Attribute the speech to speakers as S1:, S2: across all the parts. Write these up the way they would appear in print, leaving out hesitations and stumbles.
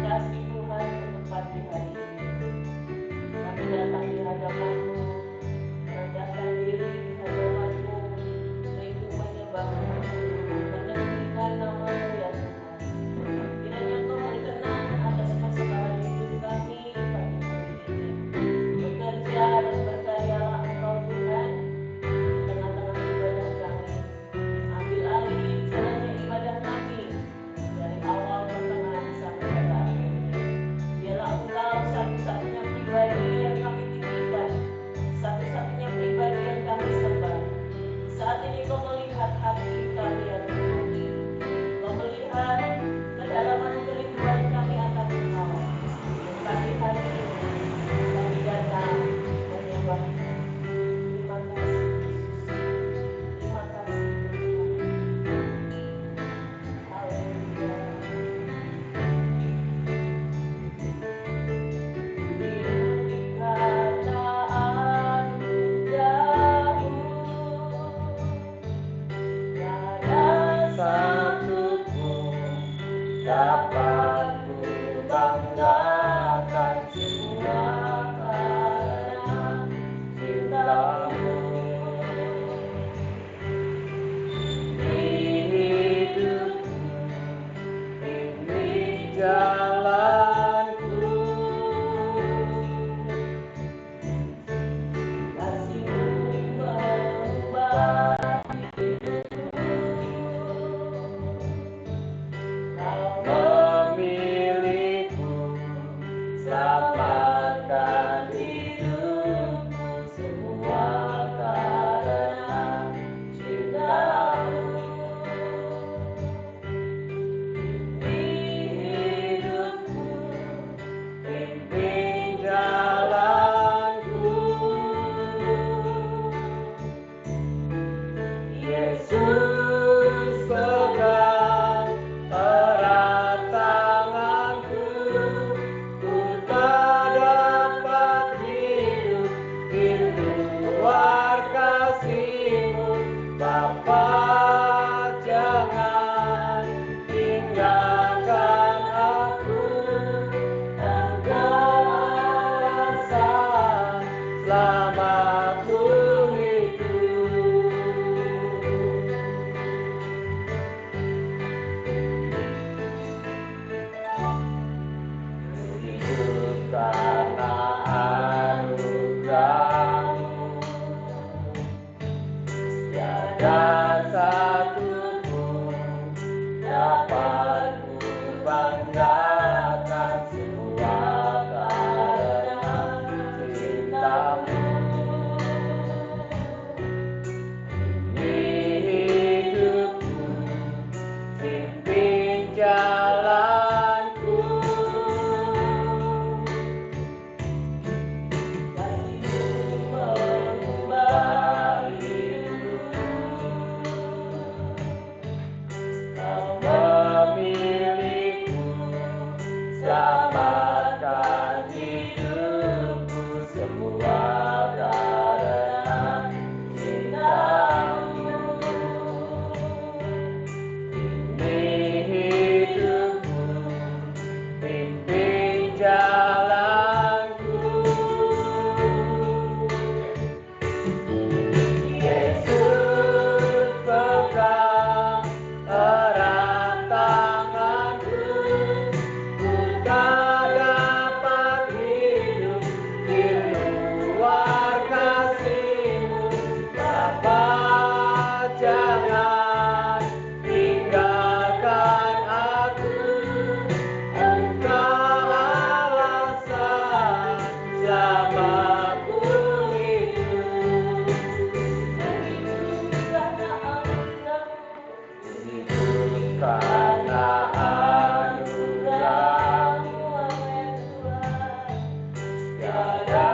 S1: kasih Tuhan untuk pagi hari ini. Kami datang di hadapan-Mu, merendahkan diri di hadapan-Mu, rindu menyembah-Mu, meninggikan nama-Mu ya Tuhan. Kiranya Engkau berkenan atas masalah hidup kami pagi hari ini. Bekerja dan berkaryalah Engkau Tuhan di tengah-tengah ibadah kami. Ambil alih jalannya ibadah kami dari awal pertengahan sampai pada akhirnya. Biarlah Engkau satu-satunya pribadi yang kami tinggikan, satu-satunya pribadi yang kami sembah. Saat ini Kau melihat hati kami ya Tuhan. Kau melihat kedalaman kerinduan kami akan Engkau. Dan pagi hari ini kami datang menyembah-Mu. Terima kasih Yesus. Terima kasih Tuhan. Haleluya. Dapat ku banggakan semua karena cinta-Mu. Di hidupku ini jalanku, kasih-Mu mengubah selamatkan hidupku semua karena cinta-Mu. Di hidupku pimpin jalanku, Yesus pegang erat tanganku. Ku tak dapat hidup di luar kasih-Mu. Bapa, jangan tinggalkan aku. Engkau alasan selamatku hidup. Hidup karena anugerah-Mu. Tiada satu pun dapat ku banggakan semua karena cinta-Mu. Di hidupku pimpin jalanku, kasih-Mu mengubah hidupku. Kau memilihku, selamatkan hidupku semua karena cinta-Mu. Di hidupku pimpin jalanku, Yesus pegang erat tanganku. Ku tak dapat hidup di luar kasih-Mu. Bapa, jangan tinggalkan aku. Engkau alasan selamatku hidup. Hidup karena anugerah-Mu. Tiada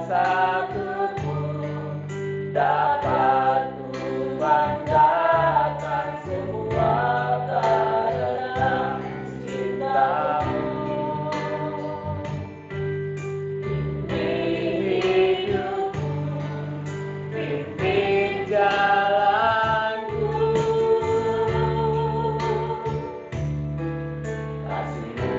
S1: satu pun dapat ku banggakan semua karena cinta-Mu. Di hidupku pimpin jalanku, kasih-Mu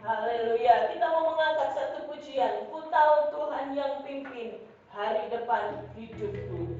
S1: Haleluya. Kita mau mengangkat satu pujian. Ku tahu Engkau Tuhan yang pimpin hari depan hidupku.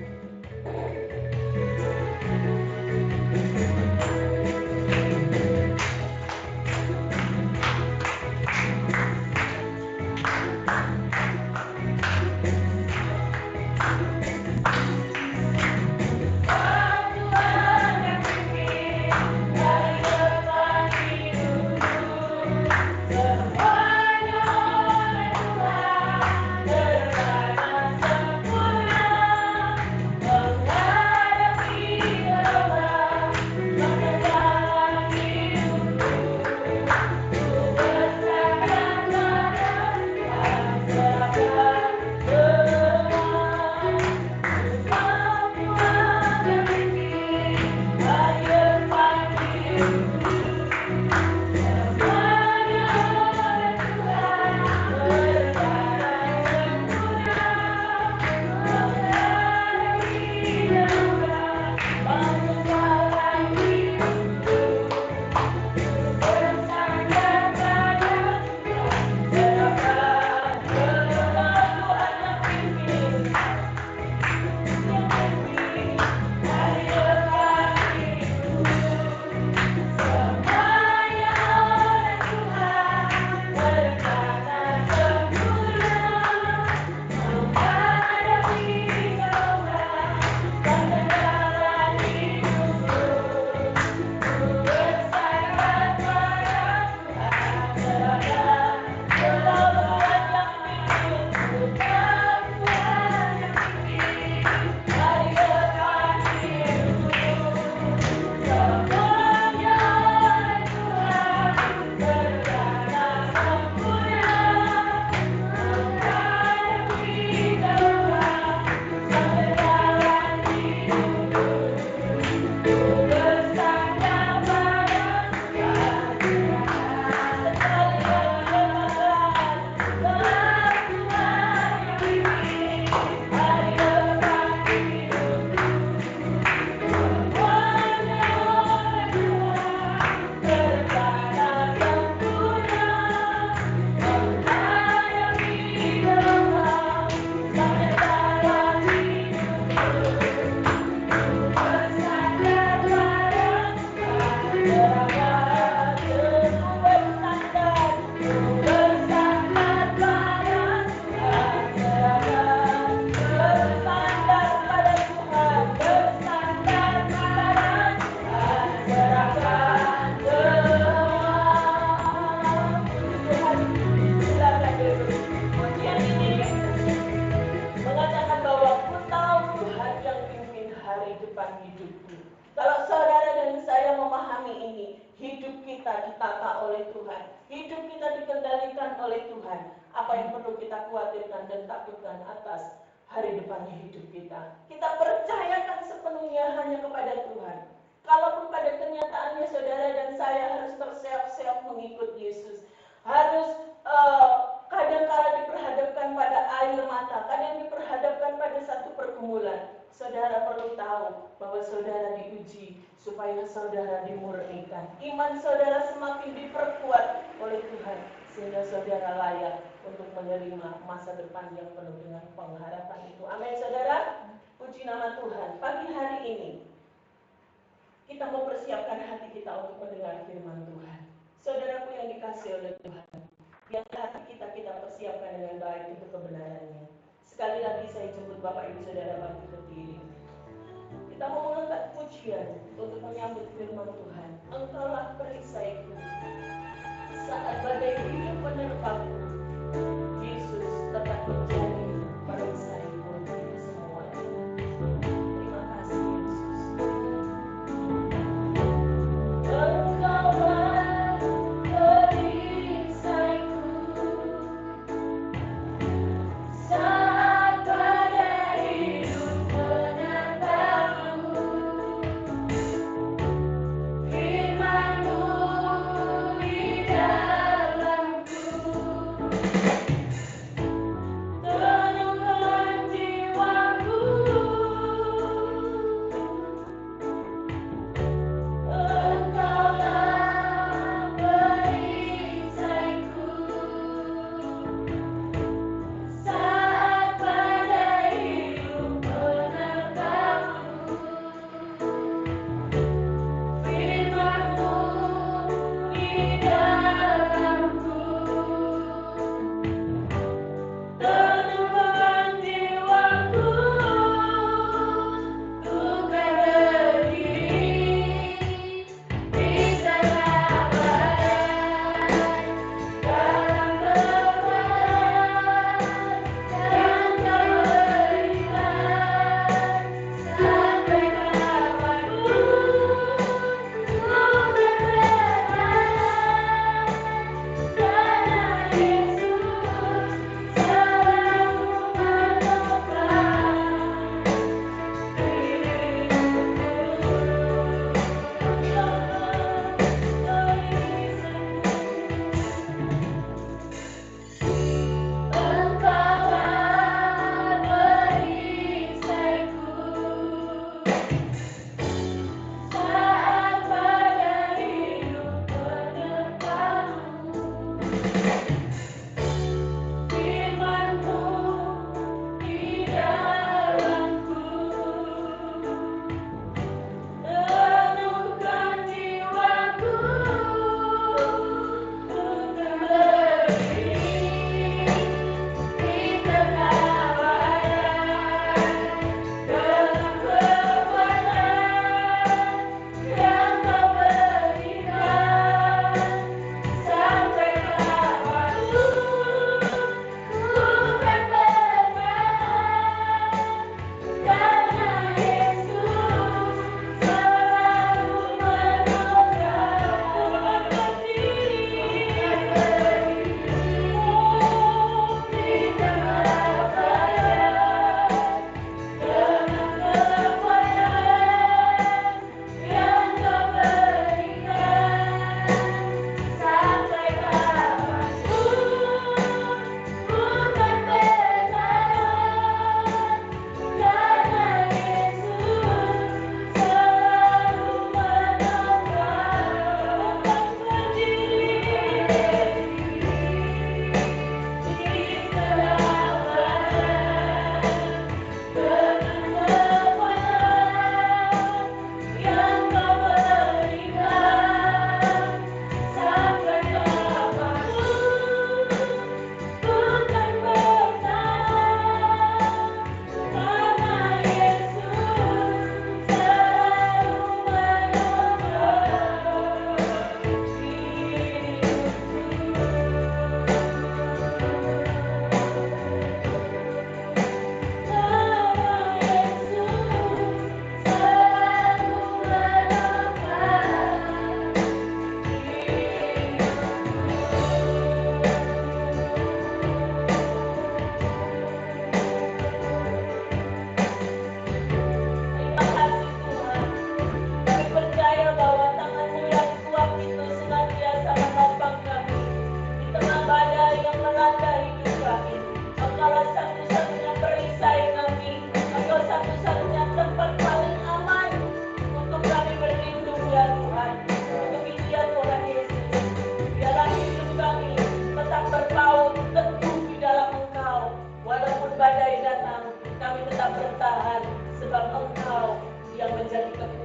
S1: Apa yang perlu kita khawatirkan dan takutkan atas hari depannya hidup kita. Kita percayakan sepenuhnya hanya kepada Tuhan. Kalaupun pada kenyataannya saudara dan saya harus terseok-seok mengikut Yesus, harus kadang-kala diperhadapkan pada air mata, kadang diperhadapkan pada satu pergumulan. Saudara perlu tahu bahwa saudara diuji supaya saudara dimurnikan. Iman saudara semakin diperkuat oleh Tuhan sehingga saudara layak untuk menerima masa depan yang penuh dengan pengharapan itu. Amin saudara. Puji nama Tuhan. Pagi hari ini kita mempersiapkan hati kita untuk mendengar firman Tuhan. Saudaraku yang dikasihi oleh Tuhan, yang hati kita persiapkan dengan baik untuk kebenarannya. Sekali lagi saya jemput Bapak Ibu Saudara bangkit berdiri. Kita mau mengangkat pujian untuk menyambut firman Tuhan. Engkaulah perisaiku saat badai hidup menerpaku. Yesus tetap menjadi perisaiku untuk semuanya. Terima kasih Yesus. Engkaulah perisaiku saat badai hidup menerpaku. Firman-Mu di dalamku.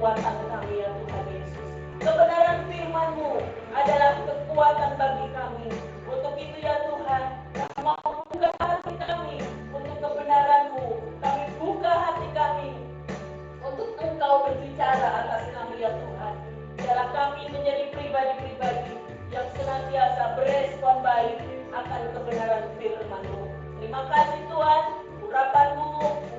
S1: kekuatan kami ya Tuhan Yesus. Kebenaran firman-Mu adalah kekuatan bagi kami. Untuk itu ya Tuhan, kami mau buka hati kami untuk kebenaran-Mu. Kami buka hati kami untuk Engkau berbicara atas kami ya Tuhan. Biarlah kami menjadi pribadi-pribadi yang senantiasa berespon baik akan kebenaran firman-Mu. Terima kasih Tuhan, urapan-Mu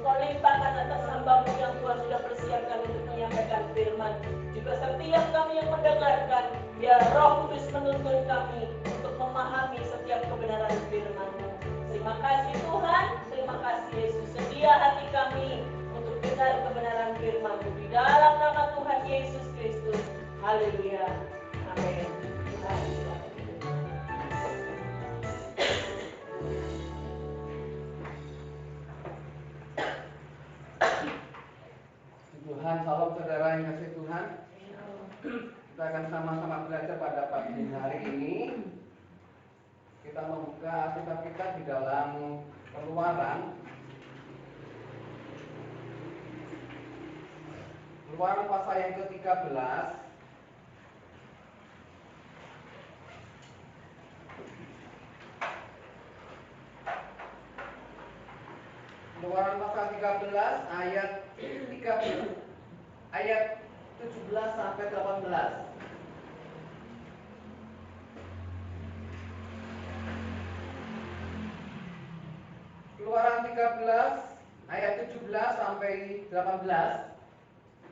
S1: Engkau limpahkan atas hamba-Mu yang Tuhan sudah persiapkan untuk menyampaikan firman. Juga setiap kami yang mendengarkan, biar Roh Kudus menuntun kami untuk memahami setiap kebenaran firman-Mu. Terima kasih Tuhan, terima kasih Yesus. Sedia hati kami untuk dengar kebenaran firman-Mu di dalam nama Tuhan Yesus Kristus. Haleluya. Amin. Tuhan
S2: Tuhan, salam saudara yang kasih Tuhan. Kita akan sama-sama belajar pada pagi hari ini. Kita membuka kitab kita di dalam Keluaran. Keluaran pasal yang ke-13. Keluaran pasal 13 ayat 17 sampai 18. Keluaran 13 ayat 17 sampai 18.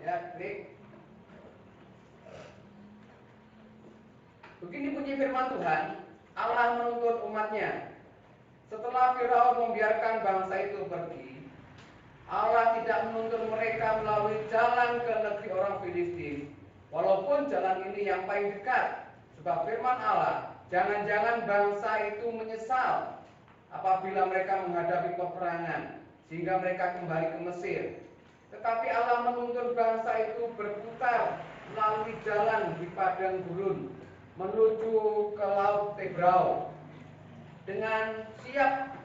S2: Ya, klik. Begini bunyi firman Tuhan, Allah menuntut umatnya. Setelah Firaun membiarkan bangsa itu pergi, Allah tidak menuntun mereka melalui jalan ke negeri orang Filistin, walaupun jalan ini yang paling dekat. Sebab firman Allah, jangan-jangan bangsa itu menyesal apabila mereka menghadapi peperangan, sehingga mereka kembali ke Mesir. Tetapi Allah menuntun bangsa itu berputar melalui jalan di padang gurun menuju ke laut Tebrau. Dengan siap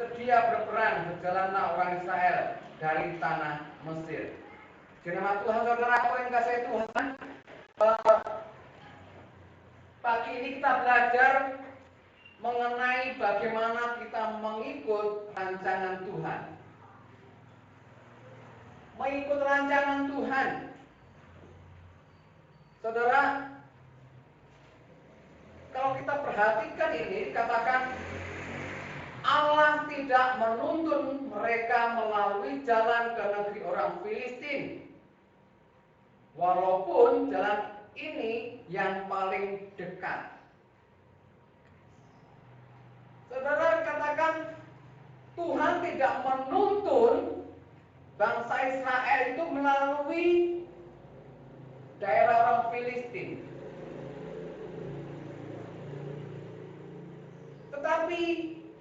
S2: sedia berperang berjalanlah orang Israel dari tanah Mesir. Firman Tuhan, saudara yang kasih Tuhan, pagi ini kita belajar mengenai bagaimana kita mengikut rancangan Tuhan. Mengikut rancangan Tuhan. Saudara, kalau kita perhatikan ini, katakan Allah tidak menuntun mereka melalui jalan ke negeri orang Filistin, walaupun jalan ini yang paling dekat. Saudara, katakan Tuhan tidak menuntun bangsa Israel itu melalui daerah orang Filistin, tetapi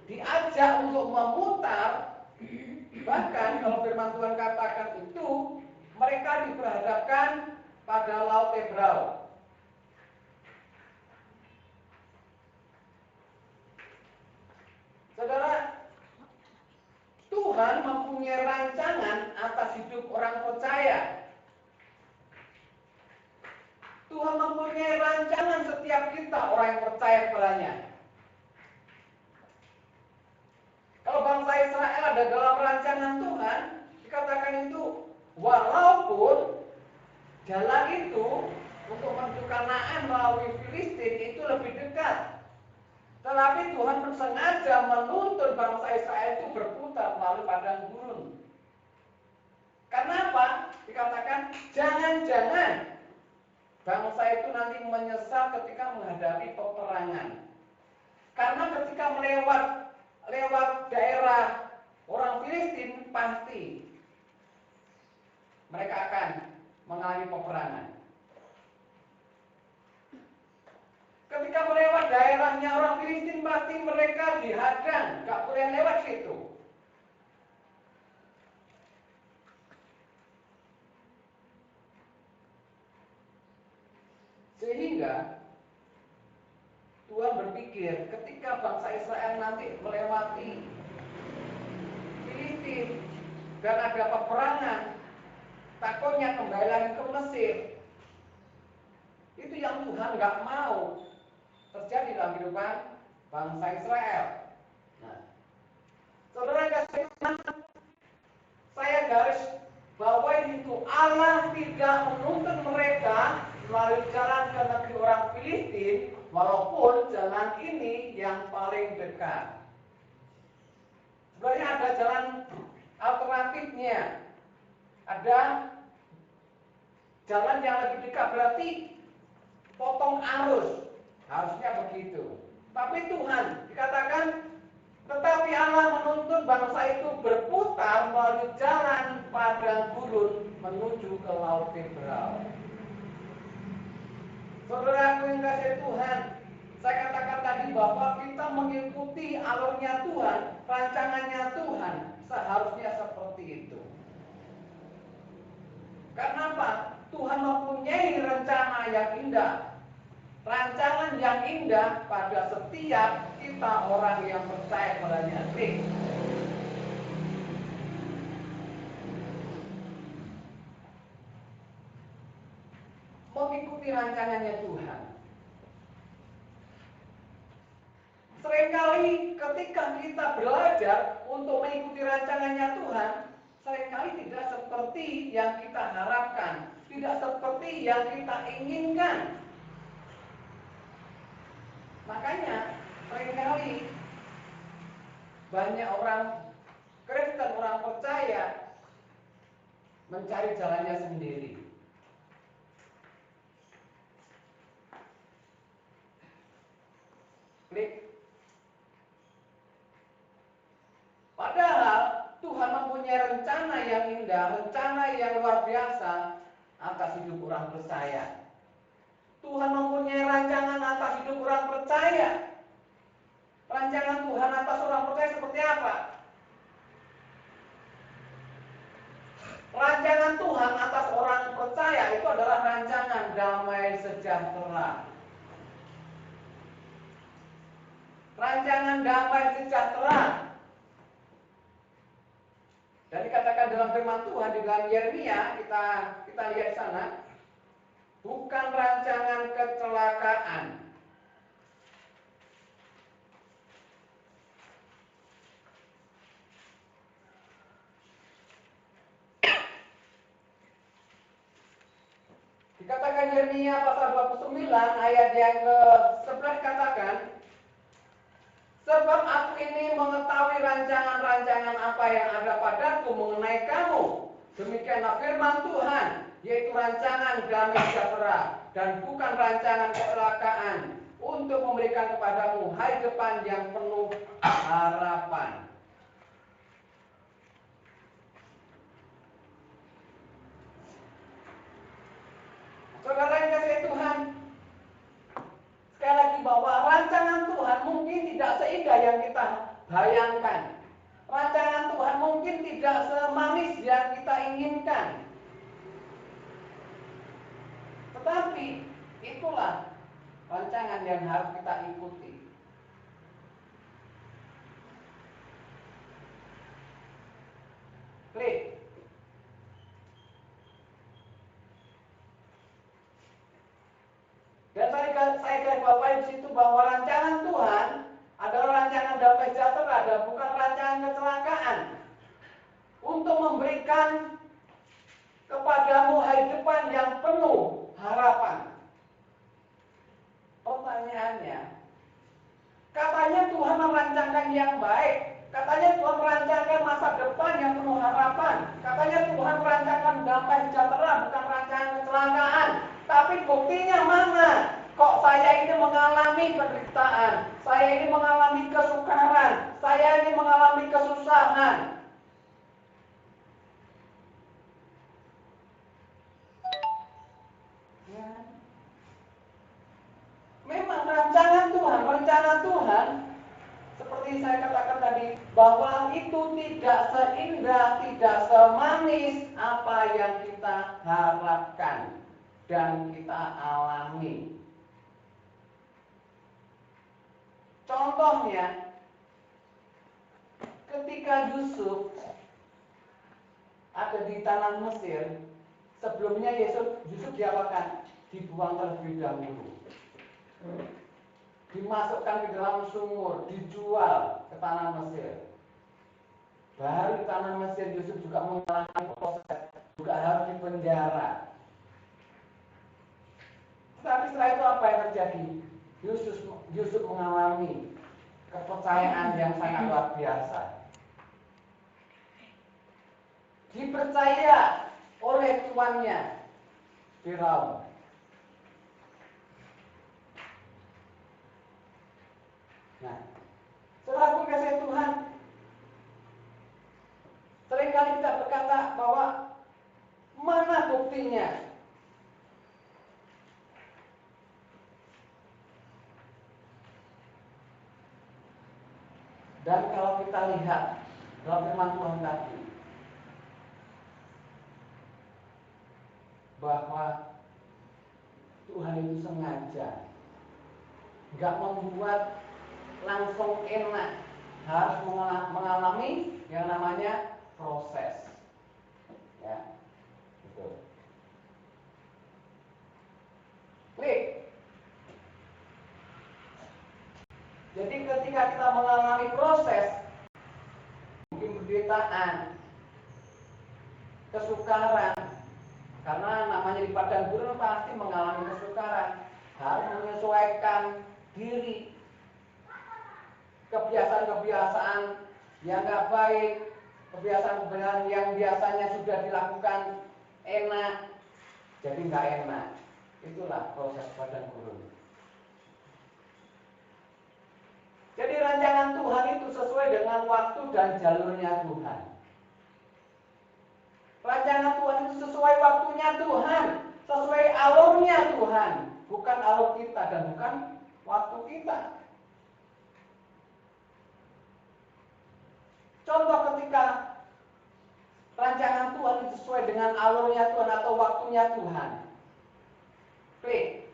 S2: diajak untuk memutar. Bahkan kalau firman Tuhan katakan itu, mereka diperhadapkan pada laut Tebrau. Saudara, Tuhan mempunyai rancangan atas hidup orang percaya. Tuhan mempunyai rancangan setiap kita orang yang percaya kepadanya. Kalau bangsa Israel ada dalam rancangan Tuhan, dikatakan itu walaupun jalan itu untuk menuju Kanaan melalui Filistin itu lebih dekat, tetapi Tuhan sengaja menuntun bangsa Israel itu berputar melalui padang gurun. Kenapa? Dikatakan jangan-jangan bangsa itu nanti menyesal ketika menghadapi peperangan. Karena ketika lewat daerah orang Filistin, pasti mereka akan mengalami peperangan. Ketika melewat daerahnya orang Filistin, pasti mereka dihadang, gak boleh lewat situ. Sehingga Tuhan berpikir ketika bangsa Israel nanti melewati Filistin dan ada peperangan, takutnya kembali lagi ke Mesir. Itu yang Tuhan nggak mau terjadi dalam kehidupan bangsa Israel. Nah, saudara kasih Tuhan, saya garis bawahi itu, Allah tidak menuntun mereka melalui jalan ke negeri orang Filistin, walaupun jalan ini yang paling dekat. Sebenarnya ada jalan alternatifnya, ada jalan yang lebih dekat, berarti potong arus, harusnya begitu. Tapi Tuhan dikatakan, tetapi Allah menuntun bangsa itu berputar melalui jalan padang gurun menuju ke Laut Tebrau. Saudaraku yang kasih Tuhan, saya katakan tadi bahwa kita mengikuti alurnya Tuhan, rancangannya Tuhan, seharusnya seperti itu. Karena apa? Tuhan mempunyai rencana yang indah. Rancangan yang indah pada setiap kita orang yang percaya padanya. Mengikuti rancangannya Tuhan. Seringkali ketika kita belajar untuk mengikuti rancangannya Tuhan, seringkali tidak seperti yang kita harapkan, tidak seperti yang kita inginkan. Makanya seringkali banyak orang Kristen, orang percaya mencari jalannya sendiri. Klik. Padahal Tuhan mempunyai rencana yang indah, rencana yang luar biasa atas hidup orang percaya. Tuhan mempunyai rancangan atas hidup orang percaya. Rancangan Tuhan atas orang percaya seperti apa? Rancangan Tuhan atas orang percaya itu adalah rancangan damai sejahtera. Rancangan damai sejahtera. Dan dikatakan dalam firman Tuhan di dalam Yeremia, kita lihat sana, bukan rancangan kecelakaan. Dikatakan Yeremia pasal 29 ayat yang ke-11 katakan, sebab aku ini mengetahui rancangan-rancangan apa yang ada padaku mengenai kamu. Demikianlah firman Tuhan, yaitu rancangan damai sejahtera dan bukan rancangan kecelakaan, untuk memberikan kepadamu hari depan yang penuh harapan. Saudara yang kasih Tuhan, sekali lagi bahwa rancangan Tuhan mungkin tidak seindah yang kita bayangkan. Rancangan Tuhan mungkin tidak semanis yang kita inginkan. Tetapi itulah rancangan yang harus kita ikuti. Klik. Dan saya garis bawahi di situ bahwa rancangan Tuhan adalah rancangan damai sejahtera dan bukan rancangan kecelakaan, untuk memberikan kepadamu hari depan yang penuh harapan. Pertanyaannya, katanya Tuhan merancangkan yang baik, katanya Tuhan merancangkan masa depan yang penuh harapan, katanya Tuhan merancangkan damai sejahtera bukan rancangan kecelakaan. Tapi buktinya mana? Kok saya ini mengalami penderitaan, saya ini mengalami kesukaran, saya ini mengalami kesusahan. Ya. Memang rancangan Tuhan, rencana Tuhan, seperti saya katakan tadi, bahwa itu tidak seindah, tidak semanis apa yang kita harapkan dan kita alami. Contohnya, ketika Yusuf ada di tanah Mesir,
S3: sebelumnya Yusuf diapakan? Dibuang terlebih dahulu, dimasukkan ke dalam sumur, dijual ke tanah Mesir. Baru di tanah Mesir Yusuf juga mengalami proses, juga harus dipenjara. Tetapi setelah itu apa yang terjadi? Yusuf mengalami kepercayaan yang sangat luar biasa. Dipercaya oleh tuannya Firaun. Nah, saudara kasih Tuhan, seringkali kita berkata bahwa mana buktinya? Dan kalau kita lihat dalam firman Tuhan tadi, bahwa Tuhan itu sengaja nggak membuat langsung enak, harus mengalami yang namanya proses. Ya, betul. Klik. Jadi ketika kita mengalami proses, mungkin penderitaan, kesukaran, karena namanya di padang gurun pasti mengalami kesukaran, harus menyesuaikan diri, kebiasaan-kebiasaan yang nggak baik, kebiasaan-kebiasaan yang biasanya sudah dilakukan enak, jadi nggak enak. Itulah proses padang gurun. Jadi rancangan Tuhan itu sesuai dengan waktu dan jalurnya Tuhan. Rancangan Tuhan itu sesuai waktunya Tuhan, sesuai alurnya Tuhan, bukan alur kita dan bukan waktu kita. Contoh ketika rancangan Tuhan itu sesuai dengan alurnya Tuhan atau waktunya Tuhan. Klik.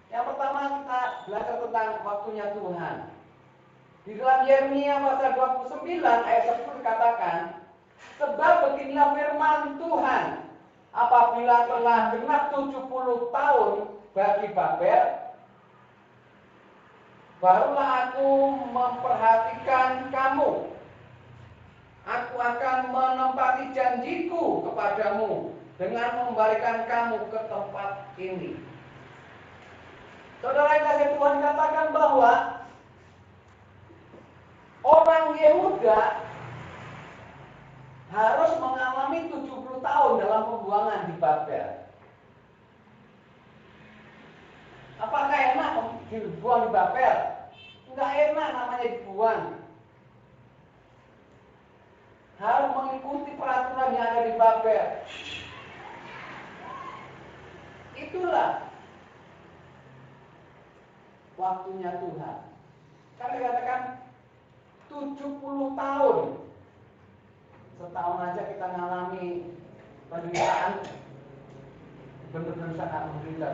S3: Yang pertama kita belajar tentang waktunya Tuhan. Di dalam Yeremia pasal 29 ayat 10 dikatakan, sebab beginilah firman Tuhan, apabila telah genap 70 tahun bagi Babel, barulah aku memperhatikan kamu. Aku akan menempati janjiku kepadamu dengan membalikan kamu ke tempat ini. Saudara yang kasih Tuhan, katakan bahwa orang Yehuda harus mengalami 70 tahun dalam pembuangan di Babel. Apakah enak dibuang di Babel? Enggak enak namanya dibuang. Harus mengikuti peraturan yang ada di Babel. Itulah waktunya Tuhan. Karena dikatakan 70 tahun. Setahun aja kita mengalami penderitaan, benar-benar sangat menderita.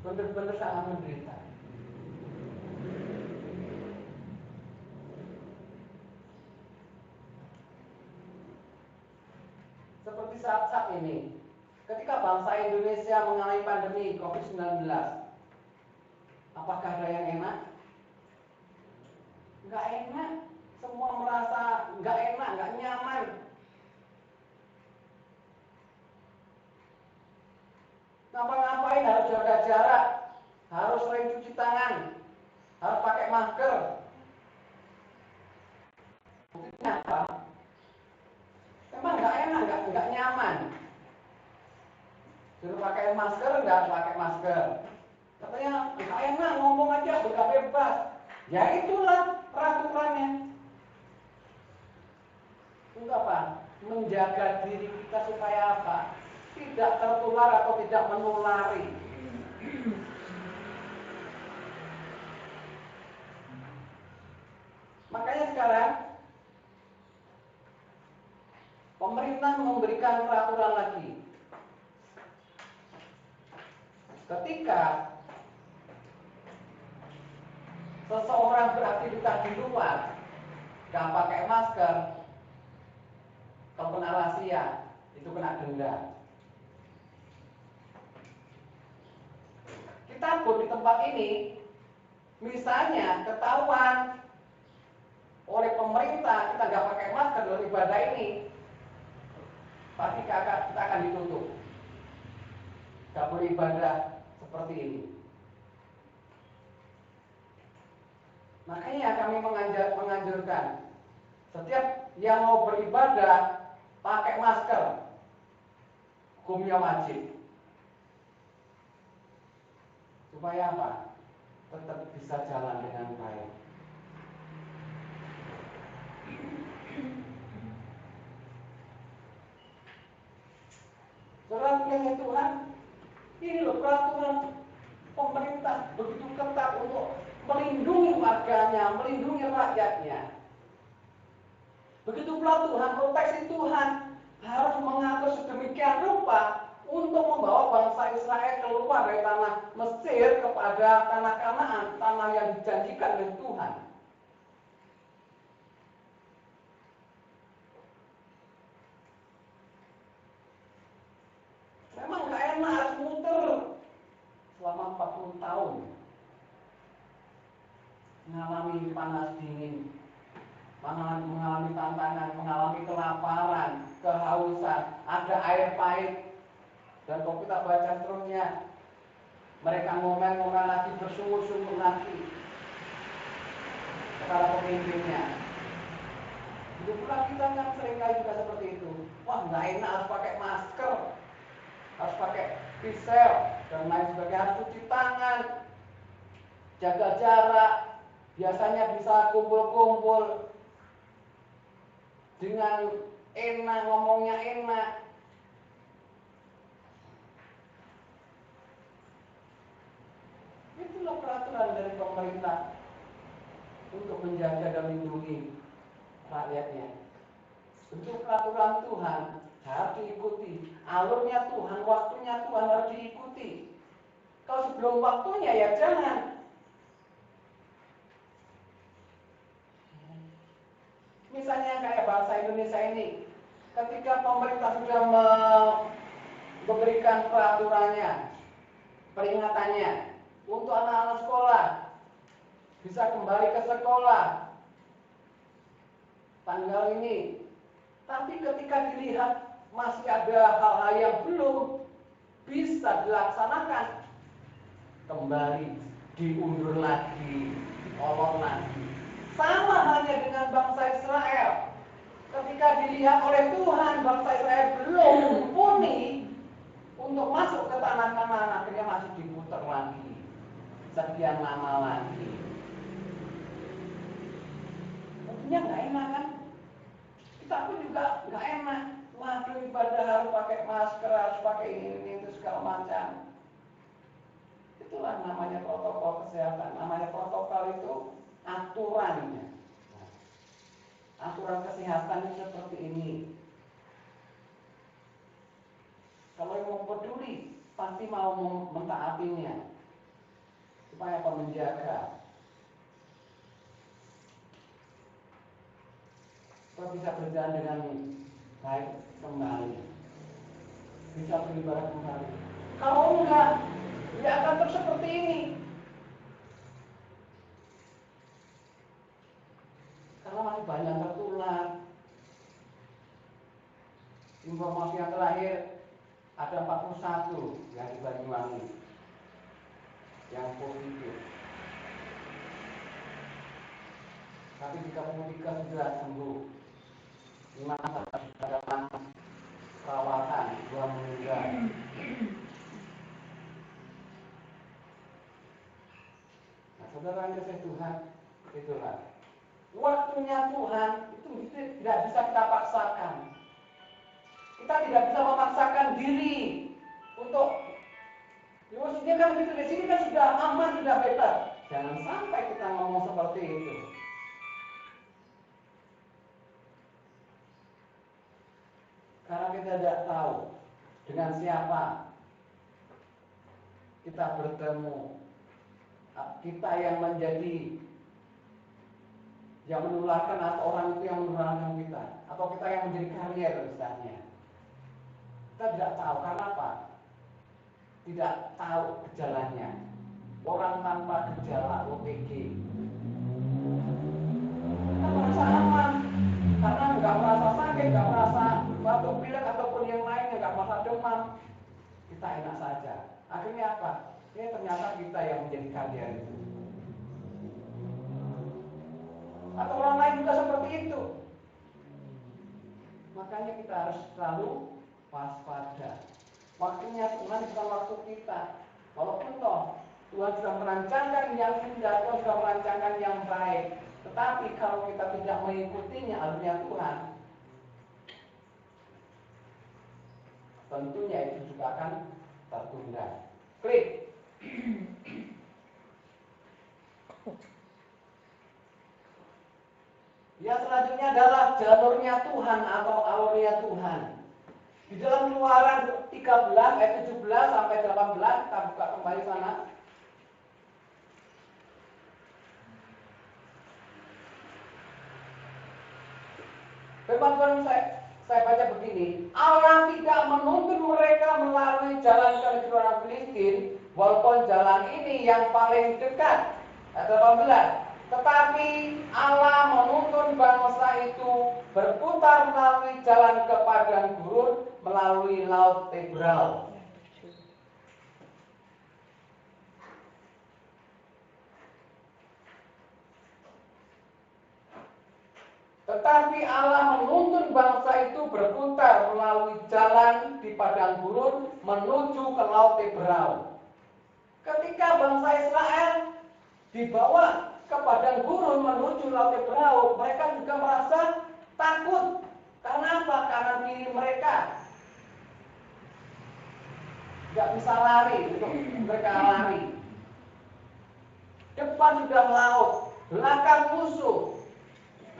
S3: Benar-benar sangat menderita. Seperti saat-saat ini, ketika bangsa Indonesia mengalami pandemi COVID-19, apakah ada yang enak? Enggak enak. Semua merasa enggak enak, enggak nyaman. Ngapa-ngapain harus jaga jarak, harus sering cuci tangan, harus pakai masker. Buktinya apa? Emang nggak enak, nggak nyaman. Suruh pakai masker, nggak pakai masker. Katanya nggak enak, ngomong aja nggak bebas. Ya itulah peraturannya. Untuk apa? Menjaga diri kita supaya apa? Tidak tertular atau tidak menulari. Makanya sekarang pemerintah memberikan peraturan lagi. Ketika seseorang beraktivitas di luar nggak pakai masker, kalau kena razia itu kena denda. Kita pun di tempat ini, misalnya ketahuan oleh pemerintah kita nggak pakai masker dalam ibadah ini, pasti kita akan ditutup. Nggak boleh ibadah seperti ini. Makanya kami menganjurkan setiap yang mau beribadah pakai masker, hukumnya wajib. Supaya apa? Tetap bisa jalan dengan baik. Saudara pilih Tuhan, ini loh peraturan pemerintah begitu ketat untuk melindungi warganya, melindungi rakyatnya. Begitu pula Tuhan, proteksi Tuhan harus mengatur sedemikian rupa untuk membawa bangsa Israel keluar dari tanah Mesir kepada tanah Kanaan, tanah yang dijanjikan oleh Tuhan. Memang gak enak harus muter selama 40 tahun mengalami panas dingin, mengalami tantangan, mengalami kelaparan, kehausan, ada air pahit. Dan kalau kita baca seterusnya, mereka ngomel-ngomel lagi, bersungut-sungut lagi kepada pemimpinnya. Itu pula kita kan seringkali juga seperti itu. Wah, nggak enak harus pakai masker, harus pakai pisau dan lain sebagainya, harus cuci tangan, jaga jarak. Biasanya bisa kumpul-kumpul dengan enak, ngomongnya enak. Itulah peraturan dari pemerintah untuk menjaga dan melindungi rakyatnya. Untuk peraturan Tuhan harus diikuti. Alurnya Tuhan, waktunya Tuhan harus diikuti. Kalau sebelum waktunya ya jangan. Misalnya kayak bangsa Indonesia ini, ketika pemerintah sudah memberikan peraturannya, peringatannya untuk anak-anak sekolah bisa kembali ke sekolah tanggal ini, tapi ketika dilihat masih ada hal-hal yang belum bisa dilaksanakan, kembali diundur lagi, diolok lagi. Sama halnya dengan bangsa Israel. Ketika dilihat oleh Tuhan bangsa Israel belum mumpuni untuk masuk ke tanah Kanaan, akhirnya masih diputar lagi sekian lama lagi. Tentunya nggak enak kan? Kita pun juga nggak enak. Waduh, ibadah harus pakai masker, harus pakai ini itu segala macam. Itulah namanya protokol kesehatan. Namanya protokol itu aturannya. Aturan kesehatan itu seperti ini. Kalau yang mau peduli, pasti mau mentaatinya. Supaya apa? Menjaga. Supaya bisa berjalan dengan baik kembali. Bisa beribadah kembali. Kalau enggak, dia akan terus seperti ini. Karena masih banyak tertular. Informasi yang terakhir, ada 41 yang di Banyuwangi yang positif. Tapi 33 sudah sembuh. 5 dalam perawatan, 2 meninggal. Nah, saudara yang kasih Tuhan, itulah waktunya Tuhan itu tidak bisa kita paksakan. Kita tidak bisa memaksakan diri untuk ini kan begitu, di sini kan sudah aman, sudah better. Jangan sampai kita ngomong seperti itu. Karena kita tidak tahu dengan siapa kita bertemu. Kita yang menjadi yang menularkan atau orang itu yang menularkan kita, atau kita yang menjadi karier misalnya. Kita tidak tahu karena apa? Tidak tahu gejalanya. Orang tanpa gejala OTG kita merasa aman karena nggak merasa sakit, nggak merasa batuk pilek ataupun yang lainnya, nggak merasa demam, kita enak saja. Akhirnya apa? Ya ternyata kita yang menjadi karier itu. Atau orang lain juga seperti itu. Makanya kita harus selalu waspada. Waktunya Tuhan bukan waktu kita. Walaupun toh Tuhan sudah merancangkan yang indah, Tuhan sudah merancangkan yang baik. Tetapi kalau kita tidak mengikutinya alurnya Tuhan, tentunya itu juga akan tertunda. Klik. Yang selanjutnya adalah jalurnya Tuhan atau alurnya Tuhan. Di dalam Keluaran 13 ayat 17 sampai 18, kita buka kembali sana. Firman Tuhan saya baca begini, Allah tidak menuntun mereka melalui jalan ke negeri orang Filistin, walaupun jalan ini yang paling dekat. Ayat 18. Tetapi Allah menuntun bangsa itu berputar melalui jalan ke padang gurun, melalui laut Tebrau. Tetapi Allah menuntun bangsa itu berputar melalui jalan di padang gurun menuju ke laut Tebrau. Ketika bangsa Israel dibawa ke padang gurun menuju laut Tebrau, mereka juga merasa takut. Karena apa? Karena diri mereka nggak bisa lari, untuk mereka lari. Depan sudah laut, belakang musuh.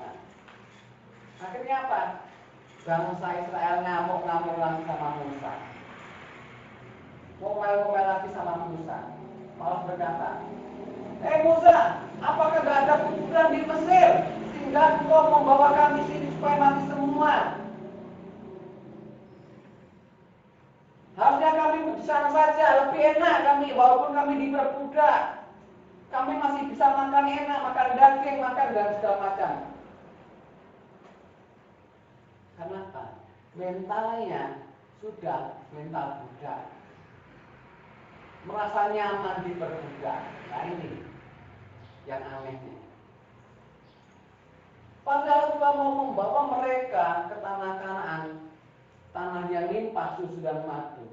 S3: Nah, akhirnya apa? Bangsa Israel ngamuk-ngamuk lagi sama Musa. Ngomel-ngomel lagi sama Musa. Malah berkata, Musa, apakah gak ada kuburan di Mesir sehingga engkau membawa kami sini supaya mati semua? Harusnya kami di sana saja, lebih enak kami, walaupun kami diperbudak. Kami masih bisa makan enak, makan daging, makan dan segala macam. Kenapa? Mentalnya sudah mental budak. Merasa nyaman diperbudak. Nah ini yang anehnya. Padahal Tuhan mau membawa mereka ke tanah Kanaan, tanah yang limpah susu dan madu.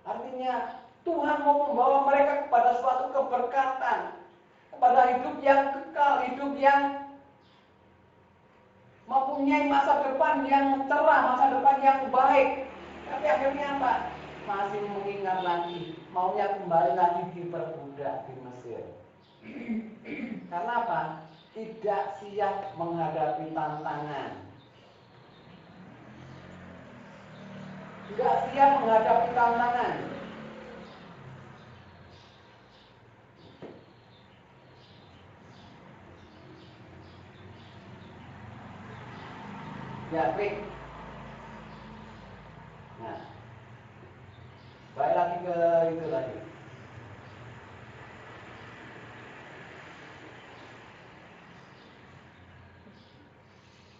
S3: Artinya Tuhan mau membawa mereka kepada suatu keberkatan, kepada hidup yang kekal, hidup yang mempunyai masa depan yang cerah, masa depan yang baik. Tapi akhirnya apa? Masih mengingat lagi, maunya kembali lagi diperbudak di Mesir. Karena apa? Tidak siap menghadapi tantangan. Tidak siap menghadapi tantangan. Ya, baik. Nah, balik lagi ke itu lagi.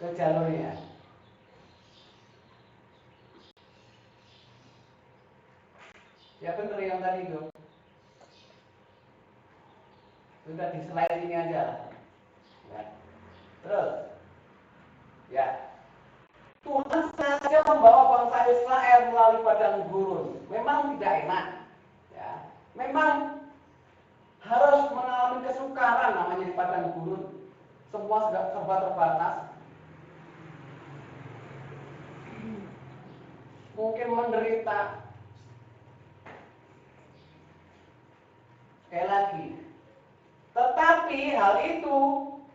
S3: Ke jalurnya. Ya benar yang tadi itu. Sudah di slide ini aja. Ya. Terus. Ya. Tuhan sengaja membawa bangsa Israel melalui padang gurun. Memang tidak enak. Ya. Memang harus mengalami kesukaran namanya di padang gurun. Semua sudah serba terbatas. Mungkin menderita. Sekali lagi. Tetapi hal itu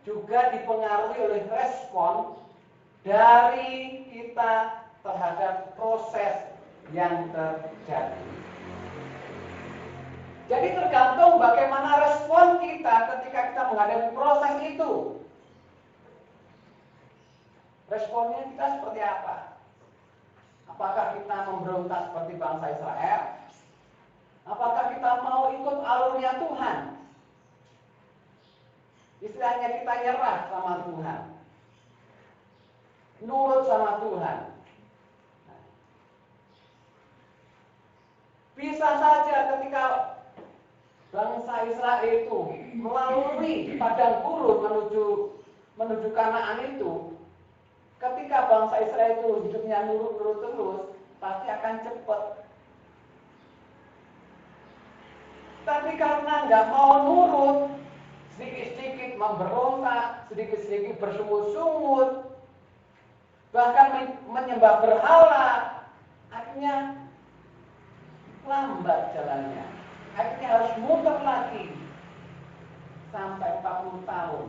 S3: juga dipengaruhi oleh respon dari kita terhadap proses yang terjadi. Jadi tergantung bagaimana respon respon kita ketika kita menghadapi proses itu? Responnya kita seperti apa? Apakah kita memberontak seperti bangsa Israel? Apakah kita mau ikut alurnya Tuhan? Istilahnya kita nyerah sama Tuhan, nurut sama Tuhan. Bisa saja ketika bangsa Israel itu melalui padang gurun menuju Kanaan itu, ketika bangsa Israel itu hidupnya nurut-nurut terus, pasti akan cepat. Tapi karena nggak mau nurut, sedikit-sedikit memberontak, sedikit-sedikit bersungut-sungut, bahkan menyembah berhala, akhirnya lambat jalannya. Akhirnya harus muter lagi sampai 40 tahun.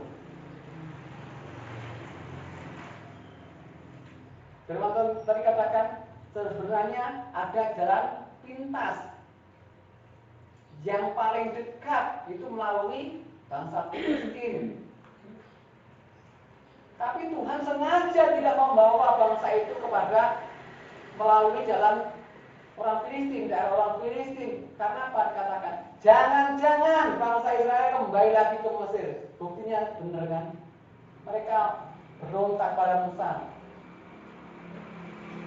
S3: Firman Tuhan tadi katakan sebenarnya ada jalan pintas yang paling dekat itu melalui bangsa Filistin. Tapi Tuhan sengaja tidak membawa bangsa itu kepada melalui jalan orang Filistin, daerah orang Filistin. Karena apa dikatakan? Jangan-jangan bangsa Israel kembali lagi ke Mesir. Buktinya benar kan? Mereka berontak pada Musa,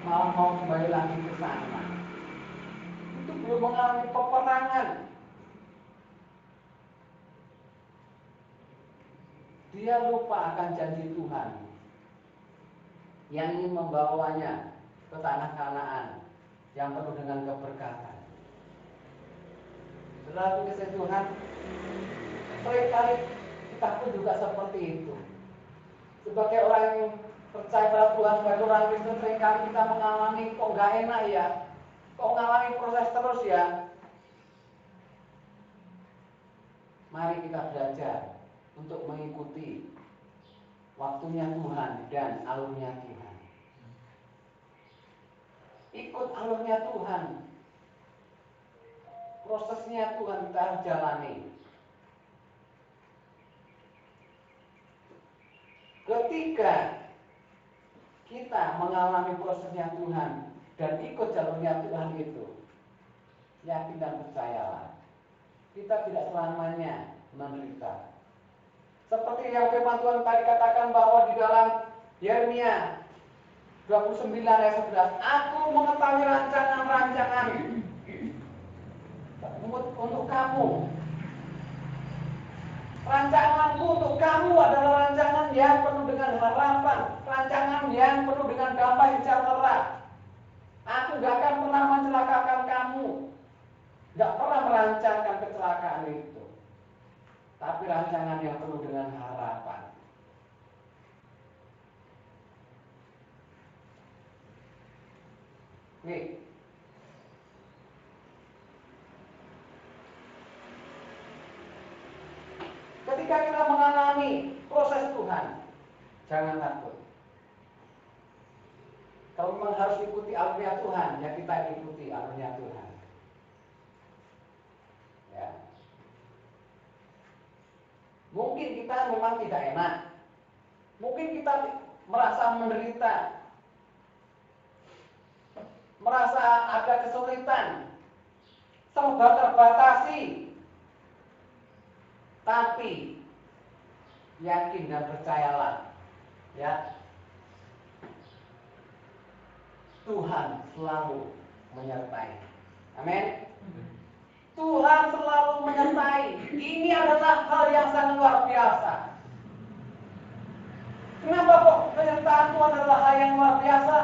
S3: malah mau kembali lagi ke sana. Itu belum mengalami peperangan. Dia lupa akan janji Tuhan yang ingin membawanya ke tanah Kanaan yang penuh dengan keberkatan. Saudara kasih Tuhan, seringkali kita pun juga seperti itu. Sebagai orang yang percaya pada Tuhan, sebagai orang Kristen, seringkali kita mengalami kok nggak enak ya, kok mengalami proses terus ya. Mari kita belajar untuk mengikuti waktunya Tuhan dan alurnya Tuhan. Ikut alurnya Tuhan, prosesnya Tuhan kita harus jalani. Ketika kita mengalami prosesnya Tuhan dan ikut jalurnya Tuhan itu, yakin dan percayalah, kita tidak selamanya menderita. Seperti yang firman Tuhan tadi katakan bahwa di dalam Yeremia 29 ayat 11, aku mengetahui rancangan-rancangan untuk kamu. Rancanganku untuk kamu adalah rancangan yang penuh dengan harapan, rancangan yang penuh dengan damai sejahtera. Aku gak akan pernah mencelakakan kamu, gak pernah merancangkan kecelakaan itu, tapi rancangan yang penuh dengan harapan. Oke. Ketika kita mengalami proses Tuhan, jangan takut. Kalau memang harus ikuti alurnya Tuhan, ya kita ikuti alurnya Tuhan. Ya. Mungkin kita memang tidak enak, mungkin kita merasa menderita, merasa ada kesulitan, serba terbatasi. Tapi yakin dan percayalah, ya, Tuhan selalu menyertai. Amin. Tuhan selalu menyertai. Ini adalah hal yang sangat luar biasa. Kenapa kok penyertaan Tuhan adalah hal yang luar biasa?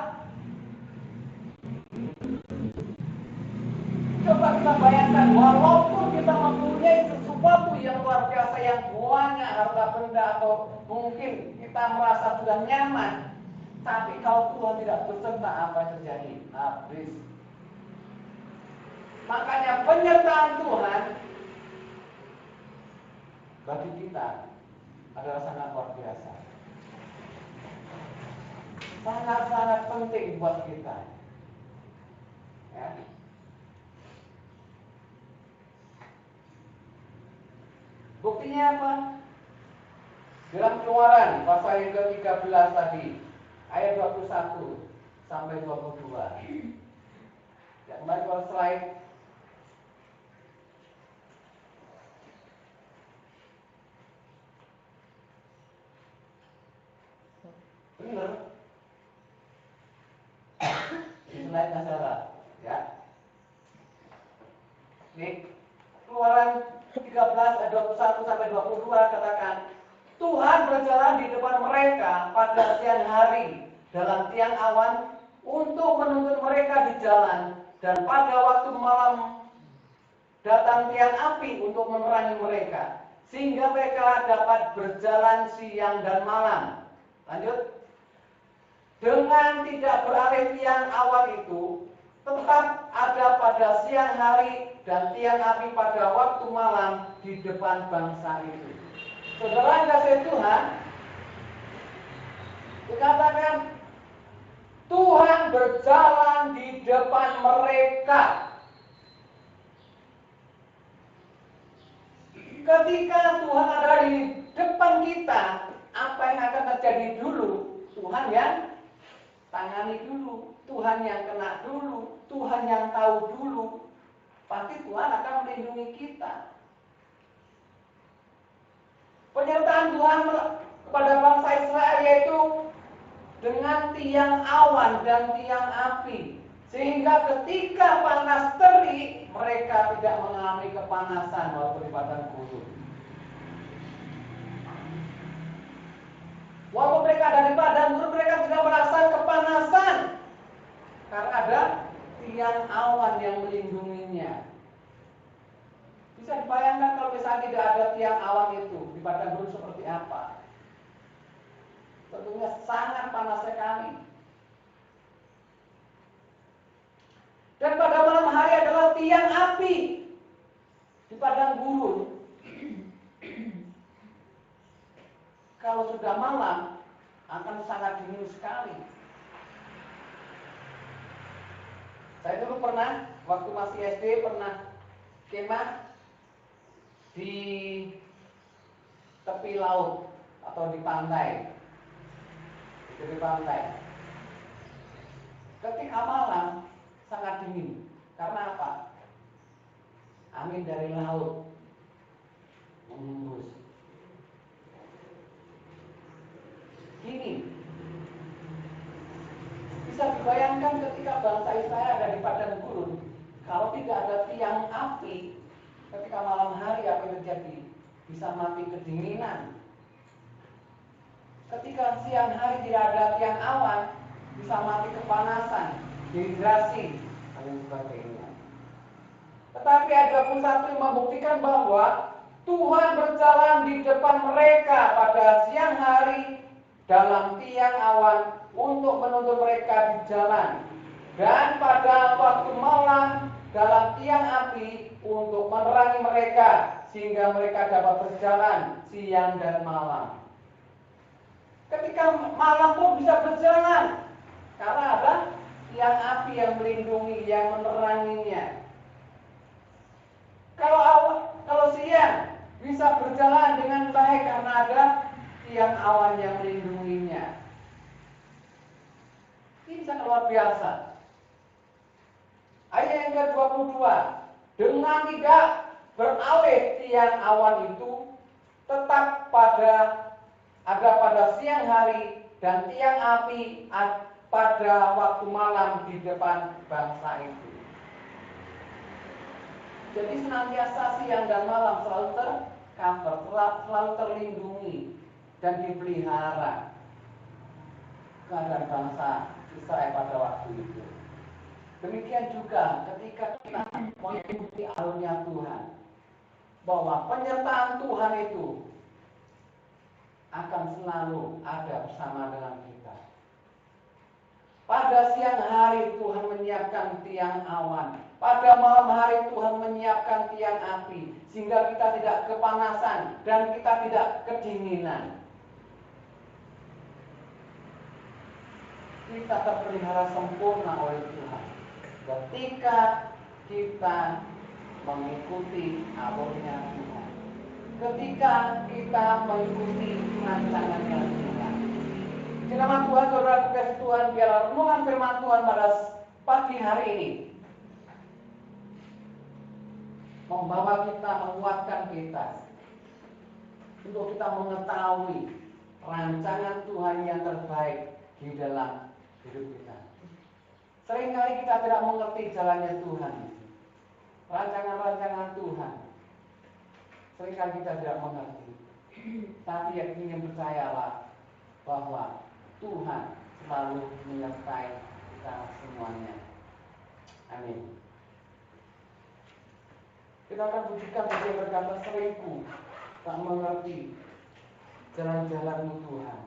S3: Coba kita bayangkan, walaupun kita mempunyai sesuatu yang luar biasa, yang banyak harta benda, atau mungkin kita merasa sudah nyaman, tapi kalau Tuhan tidak berserta, apa yang terjadi? Habis. Makanya penyertaan Tuhan bagi kita adalah sangat luar biasa, sangat-sangat penting buat kita. Ya. Buktinya apa? Dalam Keluaran pasal yang ke-13 tadi, ayat 21 sampai 22. Ya, kembali ke slide. Benar. Di slide-nya salah. Ya. Oke. Keluaran 13 ayat 21 sampai 22 katakan, Tuhan berjalan di depan mereka pada siang hari dalam tiang awan untuk menuntun mereka di jalan, dan pada waktu malam datang tiang api untuk menerangi mereka, sehingga mereka dapat berjalan siang dan malam. Lanjut. Dengan tidak beralih tiang awan itu tetap ada pada siang hari dan tiang api pada waktu malam di depan bangsa itu. Saudara yang kasih Tuhan, dikatakan Tuhan berjalan di depan mereka. Ketika Tuhan ada di depan kita, apa yang akan terjadi dulu? Tuhan yang tangani dulu, Tuhan yang kena dulu, Tuhan yang tahu dulu. Pasti Tuhan akan melindungi kita. Penyertaan Tuhan kepada bangsa Israel yaitu dengan tiang awan dan tiang api, sehingga ketika panas terik mereka tidak mengalami kepanasan walaupun di padang gurun. Walaupun mereka ada di padang gurun, mereka tidak merasa kepanasan karena ada tiang awan yang melindunginya. Bisa dibayangkan kalau misalnya tidak ada tiang awan itu di padang gurun seperti apa? Tentunya sangat panas sekali. Dan pada malam hari adalah tiang api di padang gurun. Kalau sudah malam akan sangat dingin sekali. Saya dulu pernah waktu masih SD pernah kemah di tepi laut atau di pantai. Di pantai. Ketika malam sangat dingin. Karena apa? Angin dari laut menghembus. Dingin. Bisa dibayangkan ketika bangsa Israel ada di padang gurun, kalau tidak ada tiang api, ketika malam hari apa yang terjadi? Bisa mati kedinginan. Ketika siang hari tidak ada tiang awan, bisa mati kepanasan, dehidrasi, dan sebagainya. Tetapi ayat 21 yang membuktikan bahwa Tuhan berjalan di depan mereka pada siang hari dalam tiang awan untuk menuntun mereka di jalan, dan pada waktu malam dalam tiang api untuk menerangi mereka sehingga mereka dapat berjalan siang dan malam. Ketika malam pun bisa berjalan karena ada tiang api yang melindungi, yang meneranginya. Kalau siang bisa berjalan dengan baik karena ada tiang awan yang melindunginya. Ini sangat luar biasa. Ayat yang ke-22, dengan tidak beralih tiang awan itu tetap ada pada siang hari dan tiang api pada waktu malam di depan bangsa itu. Jadi senantiasa siang dan malam selalu tercover, selalu terlindungi dan dipelihara keadaan bangsa Israel pada waktu itu. Demikian juga ketika kita mengikuti alurnya Tuhan, bahwa penyertaan Tuhan itu akan selalu ada bersama dengan kita. Pada siang hari Tuhan menyiapkan tiang awan, pada malam hari Tuhan menyiapkan tiang api, sehingga kita tidak kepanasan dan kita tidak kedinginan. Kita terpelihara sempurna oleh Tuhan ketika kita mengikuti alurnya Tuhan. ketika kita mengikuti rancangannya Tuhan. Di nama Tuhan, saudara kasih Tuhan, biarlah renungan firman Tuhan pada pagi hari ini membawa kita, menguatkan kita untuk kita mengetahui rancangan Tuhan yang terbaik di dalam hidup kita. Seringkali kita tidak mengerti jalannya Tuhan, rancangan-rancangan Tuhan. Seringkali kita tidak mengerti. Tapi yang ingin percayalah bahwa Tuhan selalu menyertai kita semuanya. Amin. Kita akan pujikan pujian yang berkata, seringku tak mengerti jalan-jalanmu Tuhan.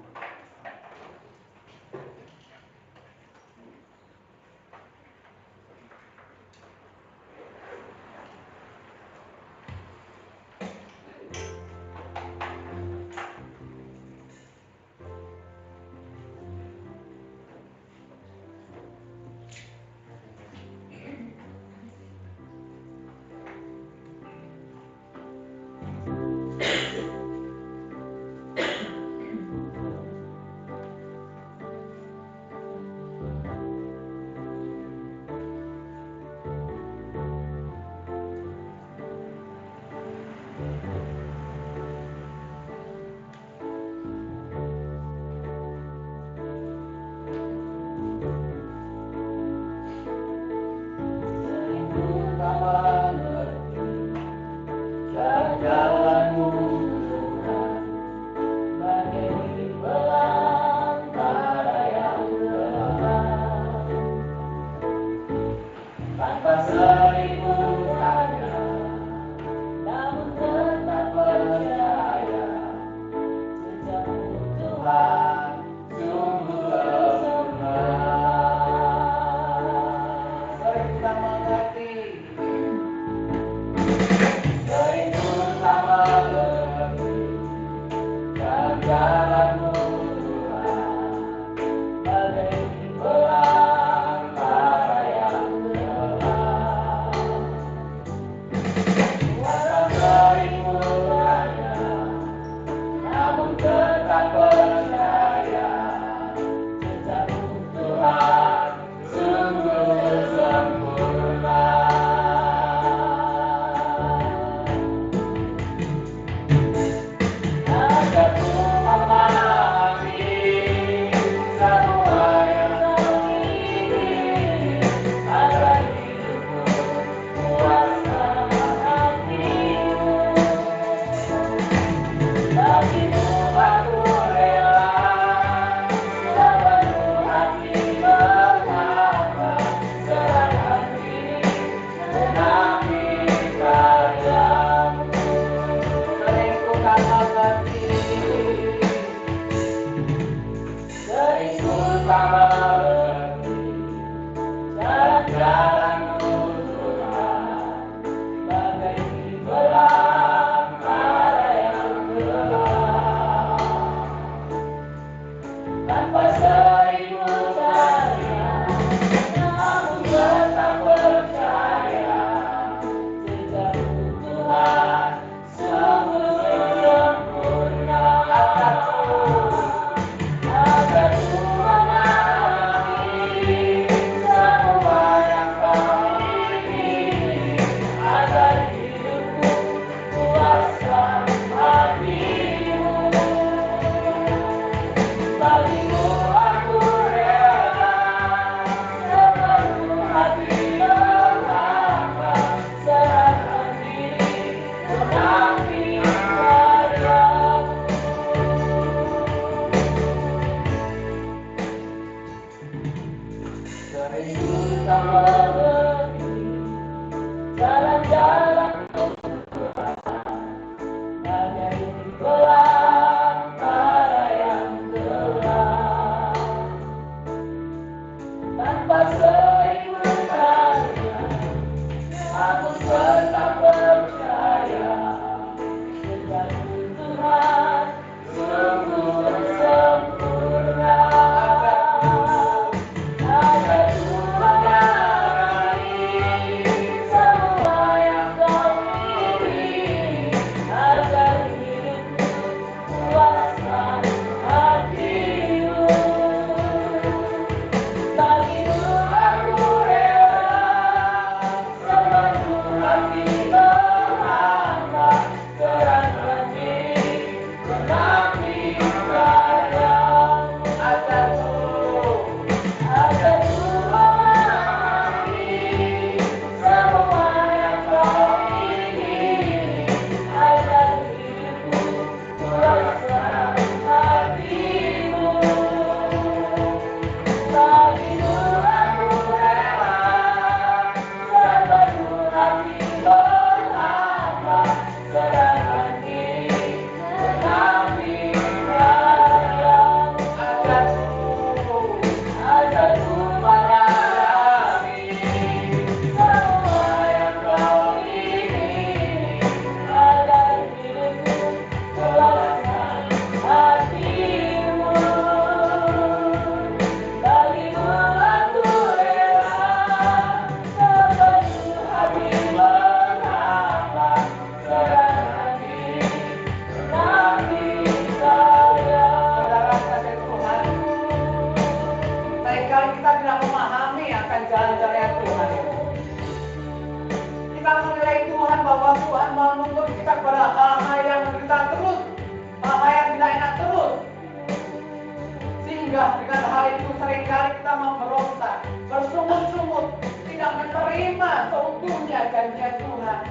S3: Tuhan,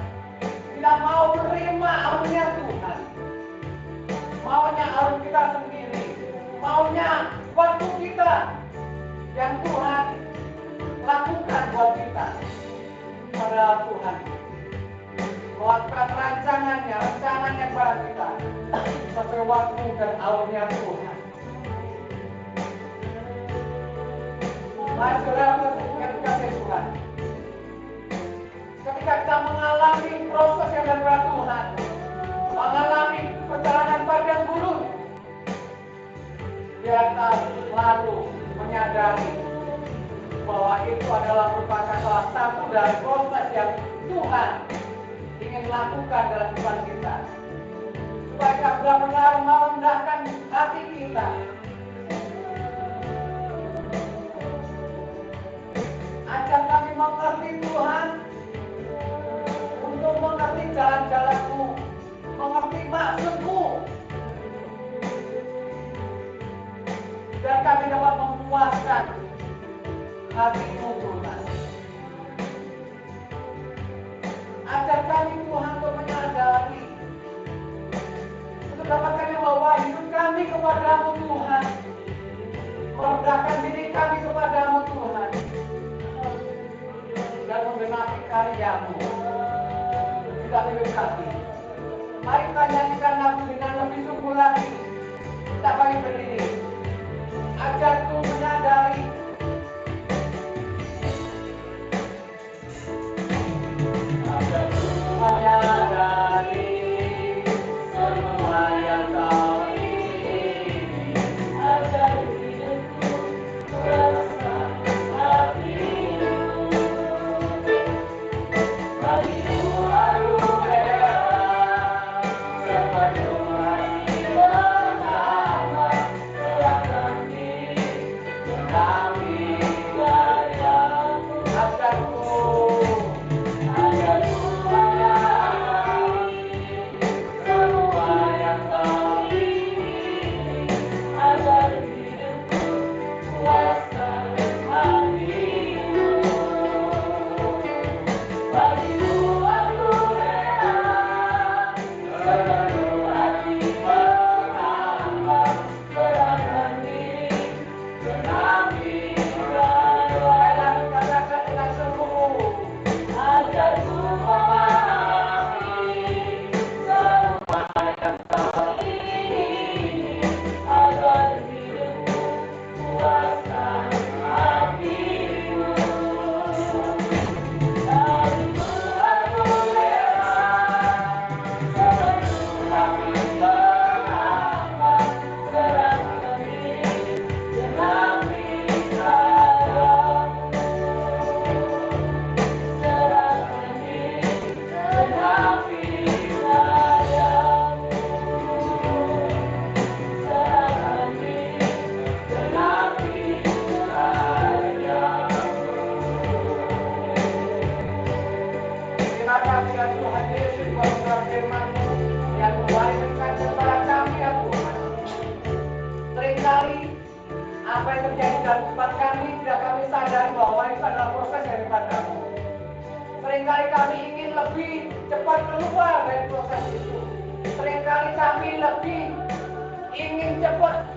S3: tidak mau menerima aunya Tuhan. Maunya aur kita sendiri, maunya waktu kita yang Tuhan lakukan buat kita. Padahal Tuhan melakukan rancangannya pada kita sampai waktu dan aurnya Tuhan. Mari saudara yang dikasihi Tuhan, ketika kita mengalami proses yang dari Tuhan, mengalami perjalanan padang gurun, kita lalu menyadari bahwa itu adalah merupakan salah satu dari proses yang Tuhan ingin lakukan dalam kehidupan kita, supaya kita benar-benar merendahkan hati kita. Ajar kami mengerti Tuhan, untuk mengerti jalan-jalan-Mu, mengerti maksud-Mu, dan kami dapat memuaskan hati-Mu Tuhan. Ajar kami Tuhan untuk menyadari, untuk dapat kami membawa hidup kami kepada-Mu Tuhan, merendahkan diri kami kepada-Mu Tuhan, dan menggenapi karya-Mu di dalam hidup kami. Mari kita nyanyikan lagu dengan lebih sungguh lagi. Kita bagi berdiri. Ajarku menyadari, menyadari semua yang Kau ingini. Ajar hidupku rasa hati-Mu, bagiku anugerah sepenuh hati pertama. Serahkan diri kami karya-Mu. Ajarku menyadari semua yang Kau ingini. Ajar hidupku kuasa hati-Mu, bagiku aku rela sepenuh hati pertama. Serahkan diri genapi karya-Mu. Katakan dengan sungguh. Ajarku memahami semua yang Kau ingini. Agar hidupku puaskan hati-Mu. Bagiku aku rela sepenuh hati pertama. Serahkan diri genapi karya-Mu. Serahkan diri genapi karya-Mu. Serahkan diri genapi karya-Mu. Terima kasih ya Tuhan Yesus buat firman-Mu yang membalikkan kepada kami ya Tuhan. Seringkali apa yang terjadi dalam kehidupan kami tidak kami sadari bahwa itu adalah proses daripada-Mu. Seringkali kami ingin lebih cepat keluar dari proses itu. Seringkali kami lebih ingin cepat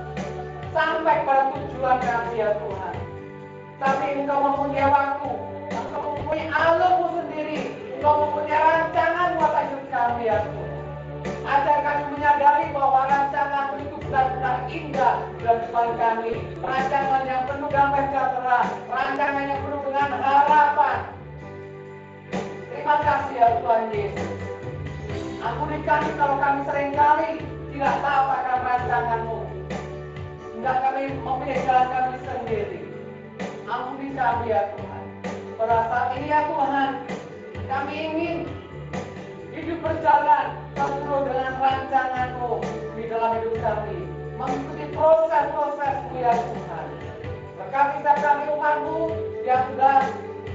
S3: sampai pada tujuan kami ya Tuhan. Tapi Engkau mempunyai waktu, Engkau mempunyai alur-Mu sendiri, Engkau mempunyai rancangan buat hidup kami ya Tuhan. Ajar kami menyadari bahwa rancangan itu benar-benar indah dalam kehidupan kami. Rancangan yang penuh damai sejahtera, rancangan yang penuh dengan harapan. Terima kasih ya Tuhan Yesus. Ampuni kami kalau kami seringkali tidak tahu akan rancangan-Mu, hingga kami memilih jalan kami sendiri. Ampuni kami ya Tuhan. Pada saat ini ya Tuhan, kami ingin hidup berjalan sesuai dengan rancangan-Mu di dalam hidup kami, mengikuti proses-proses-Mu ya Tuhan. Berkati kami umat-Mu yang sudah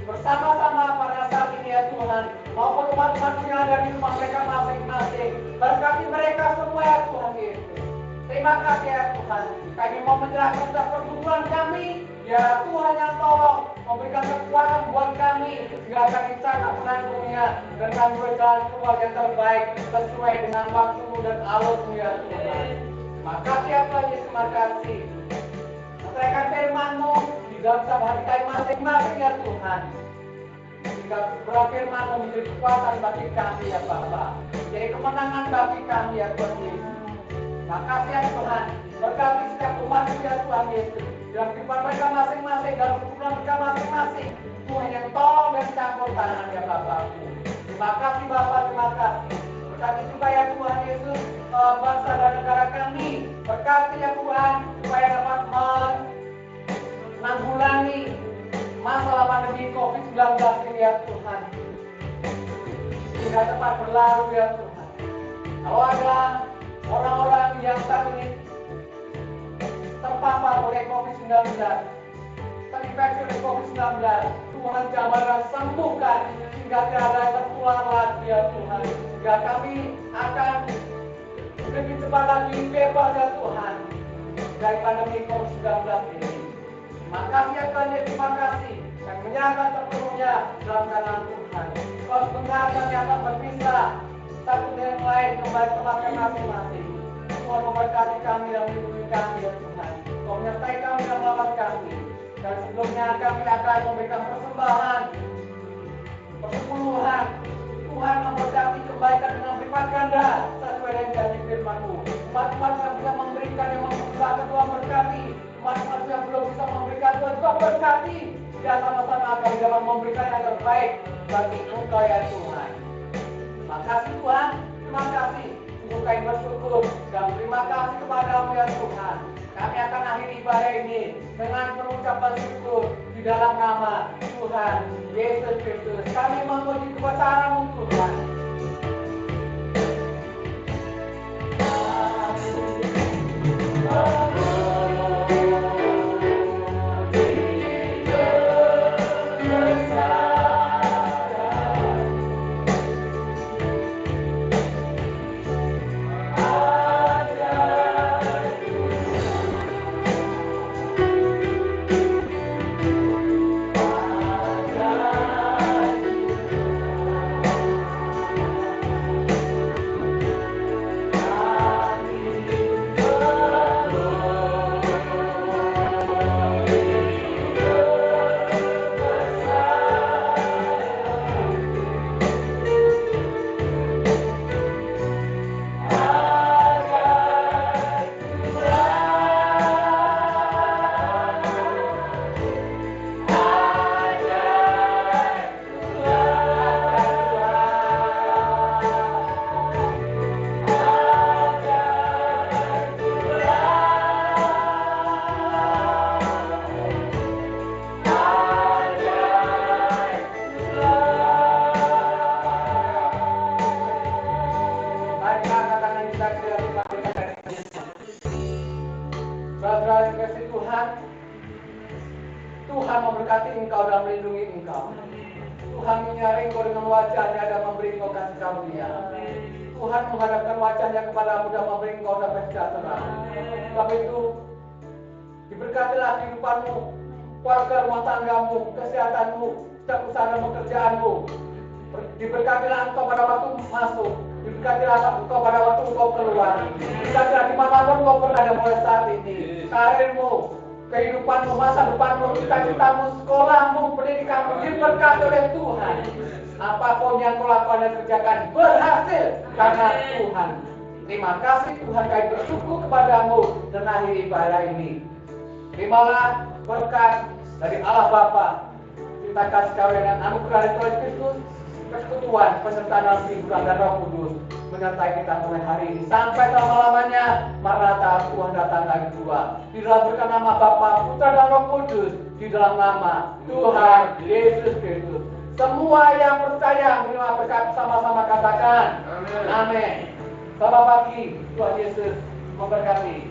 S3: bersama-sama pada saat ini ya Tuhan, maupun umat-umat yang ada di rumah mereka masing-masing. Berkati mereka semua ya Tuhan Yesus. Terima kasih ya Tuhan. Kami mau menyerahkan pergumulan kami Ya Tuhan yang tolong memberikan kekuatan buat kami sehingga kami bisa menanggungnya dan kami berjalan keluar yang terbaik sesuai dengan waktu dan alurmu ya Tuhan. Makasih ya Tuhan Yesus, makasih. Meteraikan firman-Mu di dalam setiap hati kami masing-masing ya Tuhan. Sehingga berfirman-Mu menjadi kekuatan bagi kami ya Bapa. Jadi kemenangan bagi kami ya Tuhan Yesus. Makasih ya Tuhan. Berkati setiap umat ya Tuhan Yesus. Dalam kehidupan mereka masing-masing, dalam kehidupan mereka masing-masing. Tuhan yang tolong dan campur tangan ya Bapakku. Terima kasih Bapak, terima kasih. Berkati juga ya Tuhan Yesus, bangsa dan negara kami. Berkati ya Tuhan, supaya dapat menanggulangi masalah pandemi COVID-19 ini ya Tuhan. Sehingga cepat berlalu ya Tuhan. Kalau ada orang-orang yang saat ini terpapar oleh COVID-19, terinfeksi oleh COVID-19, Tuhan jamah sembuhkan sehingga tidak ada yang tertular lagi ya Tuhan. Sehingga kami akan lebih cepat lagi bebas ya Tuhan dari pandemi COVID-19 ini. Terima kasih ya Tuhan, terima kasih. Dan menyerahkan sepenuhnya dalam tangan Tuhan. Kalau sebentar kami akan berpisah satu dengan lain kembali ke tempat masing-masing. Tuhan memberkati kami dan melindungi kami ya Tuhan. Tuhan menyertai kami dan merawat kami. Dan sebelumnya kami akan memberikan persembahan, persepuluhan. Tuhan memberkati kebaikan dengan berlipat ganda sesuai dengan janji firman-Mu. Umat-umat yang bisa memberikan yang membuka Tuhan berkati. Umat-umat yang belum bisa memberikan Tuhan berkati. Kita sama-sama akan dapat memberikan yang terbaik bagi Engkau ya Tuhan. Terima kasih Tuhan, terima kasih. Sungguh kami bersyukur dan terima kasih kepada-Mu ya Tuhan. Kami akan akhiri ibadah ini dengan pengucapan syukur di dalam nama Tuhan Yesus Kristus. Kami memuji kebesaran-Mu Tuhan. Saudara kasih Tuhan, Tuhan memberkati engkau dan melindungi engkau. Tuhan menyaring engkau dengan wajahnya dan memberi engkau kasih karunia. Tuhan menghadapkan wajahnya kepadamu dan memberi engkau damai sejahtera. Sebab itu, diberkatilah kehidupanmu, keluarga rumah tanggamu, kesehatanmu, setiap usaha dan pekerjaanmu. Diberkatilah engkau pada waktu masuk. Diberkatilah engkau pada waktu engkau keluar. Diberkatilah dimanapun engkau berada mulai saat ini. Karirmu, kehidupanmu, masa depanmu, cita-citamu, sekolahmu, pendidikanmu diberkati oleh Tuhan. Apapun yang kau lakukan dan kerjakan berhasil karena Tuhan. Terima kasih Tuhan, kami bersyukur kepadamu dan akhiri ibadah ini. Terimalah berkat dari Allah Bapa, cinta kasih karunia dan anugerah dari Tuhan Kristus, persekutuan, penyertaan dalam hiburan dan Roh Kudus menyertai kita mulai hari ini sampai selama-lamanya. Maranatha, Tuhan datang lagi kedua. Di dalam berkat nama Bapa, Putra dan Roh Kudus, di dalam nama Tuhan Yesus Kristus. Semua yang percaya menerima berkat sama-sama katakan amin. Selamat pagi, Tuhan Yesus memberkati.